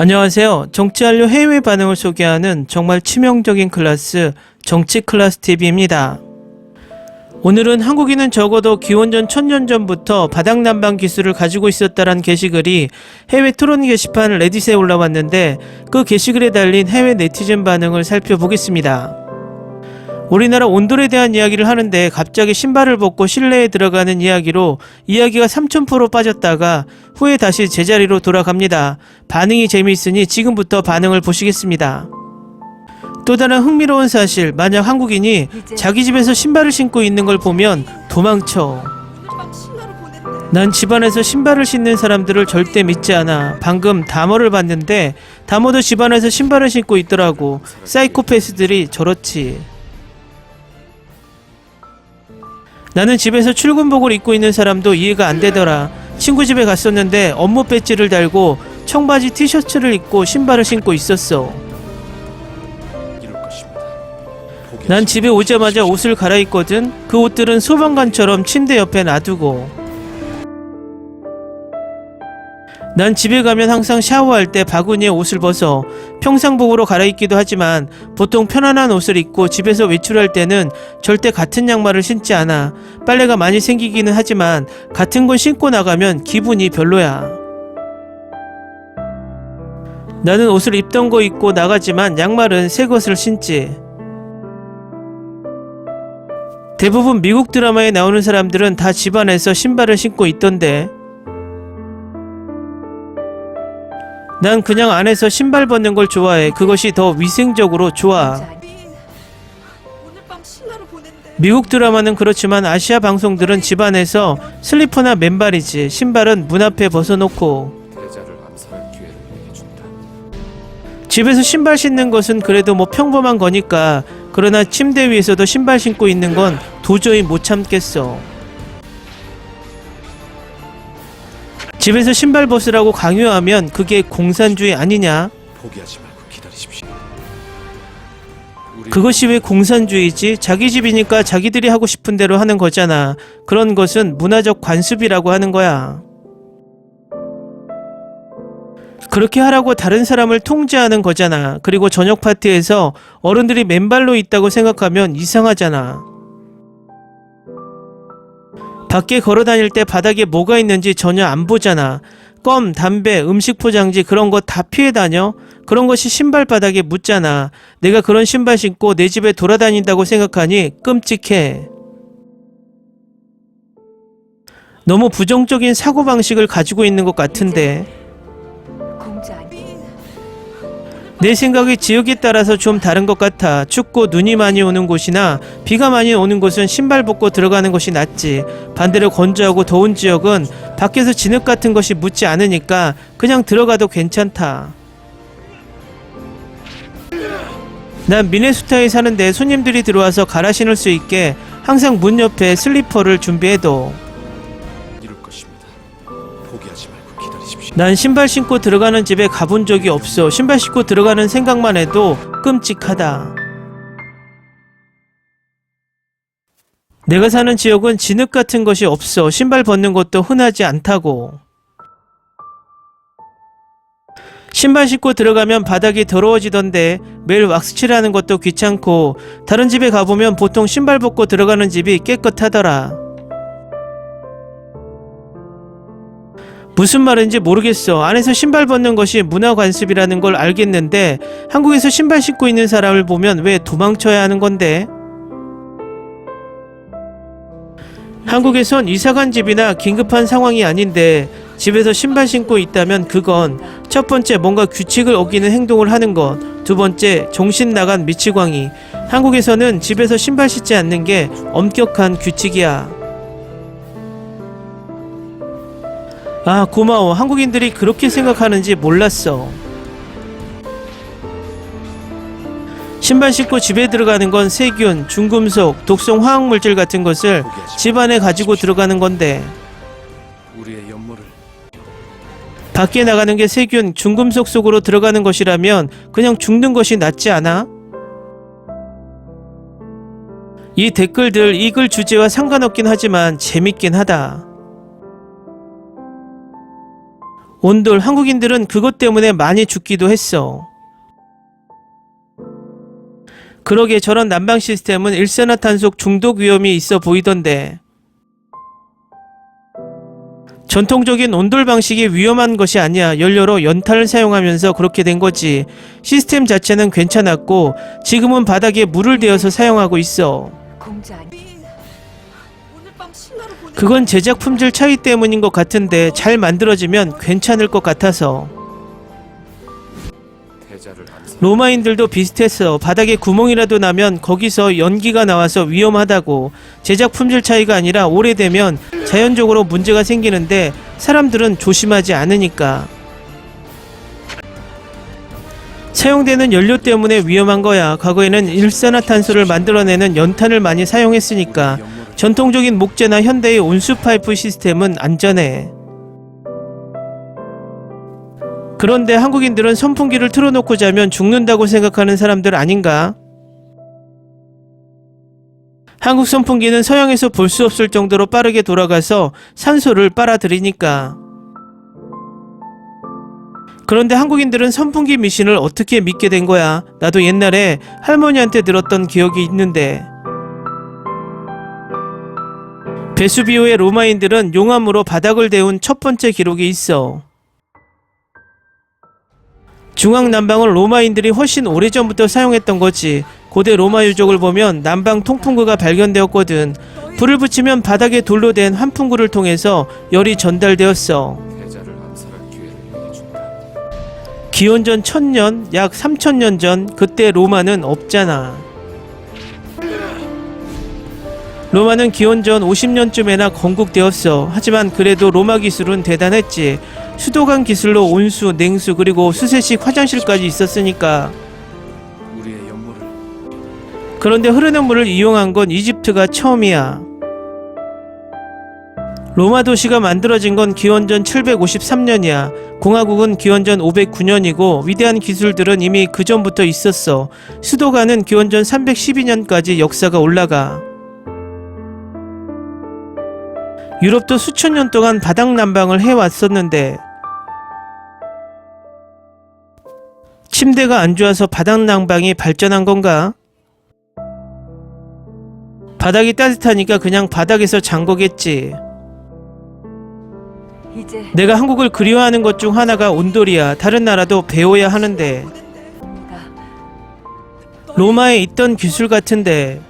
안녕하세요. 정치한류 해외 반응을 소개하는 정말 치명적인 클래스 정치 클래스 TV입니다. 오늘은 한국인은 적어도 기원전 1000년 전부터 바닥난방 기술을 가지고 있었다란 게시글이 해외 토론 게시판 레딧에 올라왔는데 그 게시글에 달린 해외 네티즌 반응을 살펴보겠습니다. 우리나라 온돌에 대한 이야기를 하는데 갑자기 신발을 벗고 실내에 들어가는 이야기로 이야기가 3000% 빠졌다가 후에 다시 제자리로 돌아갑니다. 반응이 재미있으니 지금부터 반응을 보시겠습니다. 또 다른 흥미로운 사실, 만약 한국인이 자기 집에서 신발을 신고 있는 걸 보면 도망쳐. 난 집안에서 신발을 신는 사람들을 절대 믿지 않아. 방금 다머를 봤는데 다머도 집안에서 신발을 신고 있더라고. 사이코패스들이 저렇지. 나는 집에서 출근복을 입고 있는 사람도 이해가 안 되더라. 친구 집에 갔었는데 업무 배지를 달고 청바지 티셔츠를 입고 신발을 신고 있었어. 난 집에 오자마자 옷을 갈아입거든. 그 옷들은 소방관처럼 침대 옆에 놔두고. 난 집에 가면 항상 샤워할 때 바구니에 옷을 벗어. 평상복으로 갈아입기도 하지만 보통 편안한 옷을 입고 집에서 외출할 때는 절대 같은 양말을 신지 않아. 빨래가 많이 생기기는 하지만 같은 걸 신고 나가면 기분이 별로야. 나는 옷을 입던 거 입고 나가지만 양말은 새 것을 신지. 대부분 미국 드라마에 나오는 사람들은 다 집안에서 신발을 신고 있던데. 난 그냥 안에서 신발 벗는 걸 좋아해. 그것이 더 위생적으로 좋아. 미국 드라마는 그렇지만 아시아 방송들은 집안에서 슬리퍼나 맨발이지. 신발은 문 앞에 벗어놓고. 집에서 신발 신는 것은 그래도 뭐 평범한 거니까. 그러나 침대 위에서도 신발 신고 있는 건 도저히 못 참겠어. 집에서 신발 벗으라고 강요하면 그게 공산주의 아니냐? 포기하지 말고 기다리십시오. 그것이 왜 공산주의지? 자기 집이니까 자기들이 하고 싶은 대로 하는 거잖아. 그런 것은 문화적 관습이라고 하는 거야. 그렇게 하라고 다른 사람을 통제하는 거잖아. 그리고 저녁 파티에서 어른들이 맨발로 있다고 생각하면 이상하잖아. 밖에 걸어다닐 때 바닥에 뭐가 있는지 전혀 안 보잖아. 껌, 담배, 음식 포장지 그런 거 다 피해 다녀? 그런 것이 신발 바닥에 묻잖아. 내가 그런 신발 신고 내 집에 돌아다닌다고 생각하니 끔찍해. 너무 부정적인 사고방식을 가지고 있는 것 같은데. 내 생각이 지역에 따라서 좀 다른 것 같아. 춥고 눈이 많이 오는 곳이나 비가 많이 오는 곳은 신발 벗고 들어가는 것이 낫지. 반대로 건조하고 더운 지역은 밖에서 진흙 같은 것이 묻지 않으니까 그냥 들어가도 괜찮다. 난 미네소타에 사는데 손님들이 들어와서 갈아 신을 수 있게 항상 문 옆에 슬리퍼를 준비해둬. 이룰 것입니다. 포기하지 말고 기다리십시오. 난 신발 신고 들어가는 집에 가본 적이 없어. 신발 신고 들어가는 생각만 해도 끔찍하다. 내가 사는 지역은 진흙 같은 것이 없어. 신발 벗는 것도 흔하지 않다고. 신발 신고 들어가면 바닥이 더러워지던데 매일 왁스칠하는 것도 귀찮고 다른 집에 가보면 보통 신발 벗고 들어가는 집이 깨끗하더라. 무슨 말인지 모르겠어. 안에서 신발 벗는 것이 문화 관습이라는 걸 알겠는데 한국에서 신발 신고 있는 사람을 보면 왜 도망쳐야 하는 건데? 한국에선 이사간 집이나 긴급한 상황이 아닌데 집에서 신발 신고 있다면 그건 첫 번째 뭔가 규칙을 어기는 행동을 하는 것, 두 번째 정신 나간 미치광이. 한국에서는 집에서 신발 신지 않는 게 엄격한 규칙이야. 아, 고마워. 한국인들이 그렇게 생각하는지 몰랐어. 신발 신고 집에 들어가는 건 세균, 중금속, 독성 화학물질 같은 것을 집안에 가지고 들어가는 건데 우리의 연모를 밖에 나가는 게 세균, 중금속 속으로 들어가는 것이라면 그냥 죽는 것이 낫지 않아? 이 댓글들 이 글 주제와 상관없긴 하지만 재밌긴 하다. 온돌, 한국인들은 그것 때문에 많이 죽기도 했어. 그러게 저런 난방 시스템은 일산화탄소 중독 위험이 있어 보이던데. 전통적인 온돌 방식이 위험한 것이 아니야. 연료로 연탄을 사용하면서 그렇게 된 거지. 시스템 자체는 괜찮았고 지금은 바닥에 물을 대어서 사용하고 있어. 그건 제작 품질 차이 때문인 것 같은데 잘 만들어지면 괜찮을 것 같아서. 대자를 암살. 로마인들도 비슷했어. 바닥에 구멍이라도 나면 거기서 연기가 나와서 위험하다고. 제작 품질 차이가 아니라 오래되면 자연적으로 문제가 생기는데 사람들은 조심하지 않으니까. 사용되는 연료 때문에 위험한 거야. 과거에는 일산화탄소를 만들어내는 연탄을 많이 사용했으니까. 전통적인 목재나 현대의 온수 파이프 시스템은 안전해. 그런데 한국인들은 선풍기를 틀어놓고 자면 죽는다고 생각하는 사람들 아닌가? 한국 선풍기는 서양에서 볼 수 없을 정도로 빠르게 돌아가서 산소를 빨아들이니까. 그런데 한국인들은 선풍기 미신을 어떻게 믿게 된 거야? 나도 옛날에 할머니한테 들었던 기억이 있는데. 베수비오의 로마인들은 용암으로 바닥을 데운 첫 번째 기록이 있어. 중앙 난방을 로마인들이 훨씬 오래전부터 사용했던 거지. 고대 로마 유적을 보면 난방 통풍구가 발견되었거든. 불을 붙이면 바닥에 돌로 된 환풍구를 통해서 열이 전달되었어. 대자를 암살할 기회를 내준다. 기원전 1000년, 약 3000년 전, 그때 로마는 없잖아. 로마는 기원전 50년쯤에나 건국되었어. 하지만 그래도 로마 기술은 대단했지. 수도관 기술로 온수, 냉수, 그리고 수세식 화장실까지 있었으니까. 우리의 연모를 그런데 흐르는 물을 이용한 건 이집트가 처음이야. 로마 도시가 만들어진 건 기원전 753년이야. 공화국은 기원전 509년이고 위대한 기술들은 이미 그 전부터 있었어. 수도관은 기원전 312년까지 역사가 올라가. 유럽도 수천 년 동안 바닥 난방을 해왔었는데 침대가 안 좋아서 바닥 난방이 발전한 건가? 바닥이 따뜻하니까 그냥 바닥에서 잔 거겠지. 내가 한국을 그리워하는 것 중 하나가 온돌이야. 다른 나라도 배워야 하는데. 로마에 있던 기술 같은데.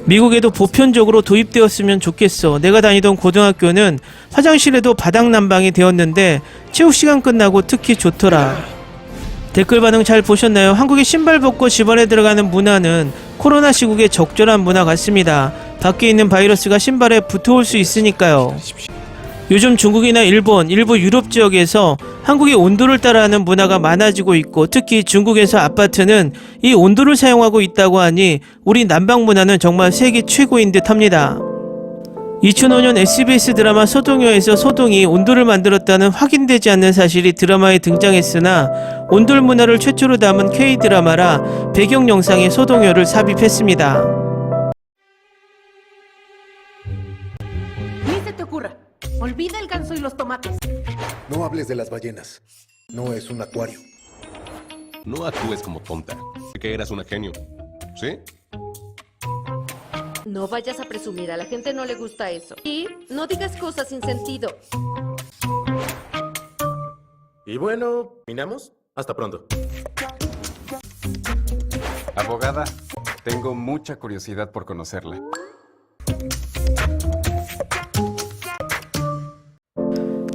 미국에도 보편적으로 도입되었으면 좋겠어. 내가 다니던 고등학교는 화장실에도 바닥 난방이 되었는데 체육시간 끝나고 특히 좋더라. 댓글 반응 잘 보셨나요? 한국의 신발 벗고 집안에 들어가는 문화는 코로나 시국에 적절한 문화 같습니다. 밖에 있는 바이러스가 신발에 붙어올 수 있으니까요. 기다리십시오. 요즘 중국이나 일본, 일부 유럽 지역에서 한국의 온도를 따라하는 문화가 많아지고 있고 특히 중국에서 아파트는 이 온도를 사용하고 있다고 하니 우리 난방 문화는 정말 세계 최고인 듯 합니다. 2005년 SBS 드라마 소동요에서 소동이 온돌을 만들었다는 확인되지 않는 사실이 드라마에 등장했으나 온돌 문화를 최초로 담은 K-드라마라 배경 영상에 소동요를 삽입했습니다. Ni se te ocurra. Olvida el ganso y los tomates. No hables de las ballenas. No es un acuario. No actúes como tonta. Que eras una genio. ¿Sí? No vayas a presumir, a la gente no le gusta eso. Y no digas cosas sin sentido. Y bueno, ¿terminamos? Hasta pronto. Abogada, tengo mucha curiosidad por conocerla.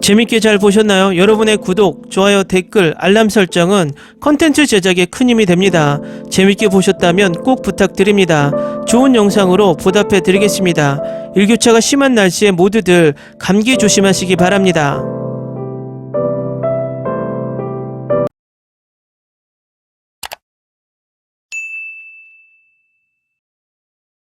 재밌게 잘 보셨나요? 여러분의 구독, 좋아요, 댓글, 알람 설정은 컨텐츠 제작에 큰 힘이 됩니다. 재밌게 보셨다면 꼭 부탁드립니다. 좋은 영상으로 보답해 드리겠습니다. 일교차가 심한 날씨에 모두들 감기 조심하시기 바랍니다.